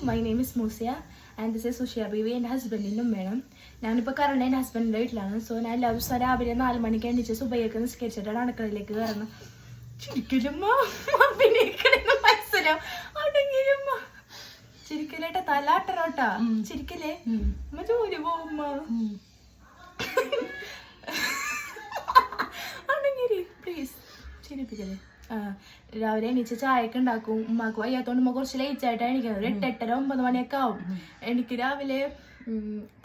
My name is Moosiya and this is Sushiya Beevi. എൻ്റെ ഹസ്ബൻഡിൻ്റെ ഉമ്മയാണ്. ഞാനിപ്പോൾ കറണ്ട് എൻ്റെ ഹസ്ബൻഡിൻ്റെ വീട്ടിലാണ്. സോ ഞാൻ എല്ലാ ദിവസവും രാവിലെ 4 മണിക്ക് എണീച്ച് സുബൈയൊക്കെ നിസ്കരിച്ചിട്ടാണ് അടുക്കളയിലേക്ക് കയറുന്നത്. ചിരിക്കലുമ്മ മനസ്സിലാവും അടങ്ങിയിരുമ്മ ചിരിക്കലേട്ടാ തലാട്ടനോട്ടാ ചിരിക്കലേ അമ്മ ജോലി പോവുമ്മ അടങ്ങിരി പ്ലീസ് ചിരിപ്പിക്കലേ. രാവിലെ എണീച്ച് ചായയൊക്കെ ഉണ്ടാക്കും. ഉമ്മാക്ക് വയ്യാത്തോണ്ട് ഉമ്മ കുറച്ച് ലേറ്റ് ആയിട്ടാണ് എണീക്കുന്നത്. 8, 8:30, 9 മണിയൊക്കെ ആവും. എനിക്ക് രാവിലെ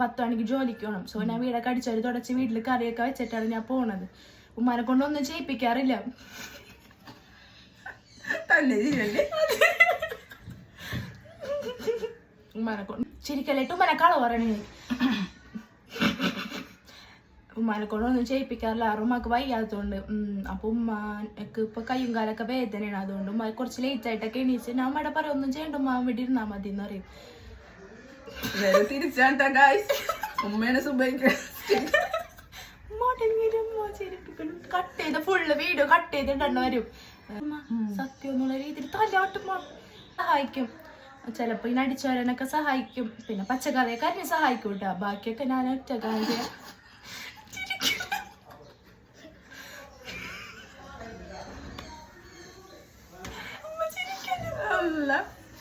10 മണിക്ക് ജോലിക്ക് പോകണം. സോ ഞാൻ വീടൊക്കെ അടിച്ചൊരു തുടച്ച് വീട്ടിൽ കറിയൊക്കെ വെച്ചിട്ടാണ് ഞാൻ പോണത്. ഉമ്മാനെ കൊണ്ടൊന്നും ചെയ്യിപ്പിക്കാറില്ല. ഉമ്മാനെ കൊണ്ട് ചിരിക്കലേട്ട് ഉമ്മാനെ കള പറയണേ. ഉമ്മാനെ കൊണ്ടൊന്നും ചെയ്യിപ്പിക്കാറില്ല. ഉമ്മക്ക് വയ്യാത്തതുകൊണ്ട്. അപ്പൊ ഉമ്മക്ക് ഇപ്പൊ കയ്യും കാലൊക്കെ വേദനയാണ്. അതുകൊണ്ട് ഉമ്മ കുറച്ച് ലേറ്റ് ആയിട്ടൊക്കെ എണീച്ച് ഞാൻ ഉമ്മയുടെ പറയും ഒന്നും ചെയ്യണ്ട ഉമ്മ ഇവിടെ ഇരുന്നാ മതി എന്ന് പറയും. കട്ട് ചെയ്ത് ഫുള്ള് വീഡിയോ കട്ട് ചെയ്തിട്ടുണ്ട് വരും. സത്യം എന്നുള്ള രീതിയിൽ തല്ലാട്ടുമ്മ സഹായിക്കും. ചിലപ്പോ ഇങ്ങനെ അടിച്ചോരനൊക്കെ സഹായിക്കും. പിന്നെ പച്ചക്കറിയൊക്കെ അരിഞ്ഞ് സഹായിക്കും കേട്ടോ. ബാക്കിയൊക്കെ ഞാൻ ഒറ്റക്കാണ് ചെയ്യാം.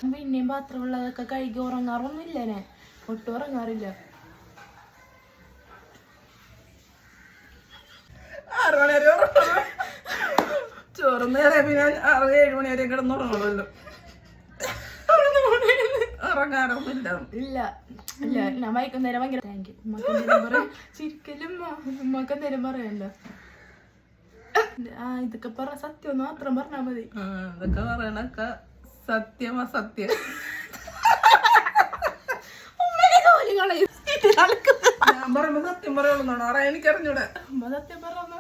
പിന്നെയും പാത്രമുള്ളതൊക്കെ കഴുകി ഉറങ്ങാറൊന്നുമില്ല. ഞാൻ ഒട്ടും ഉറങ്ങാറില്ല. 6 മണി വരെ ചോറുന്നേരെ പിന്നെ 6, 7 മണി വരെ കിടന്നുറങ്ങണമല്ലോ. ഉറങ്ങാറൊന്നുമില്ല. ഇല്ല ഇല്ല ഞാൻ വൈകുന്നേരം ഭയങ്കര താങ്ക് യു. ഉമ്മക്ക് എന്തെങ്കിലും പറയും ചിരിക്കലും ഉമ്മക്ക് എന്തെങ്കിലും പറയല്ലോ. ഇതൊക്കെ പറ സത്യം ഒന്ന് മാത്രം പറഞ്ഞാ മതി. ഇതൊക്കെ പറയണൊക്കെ സത്യം അസത്യം. ഞാൻ പറയുമ്പോ സത്യം പറയുള്ളൂ എനിക്കറിഞ്ഞൂടെ. സത്യം പറഞ്ഞു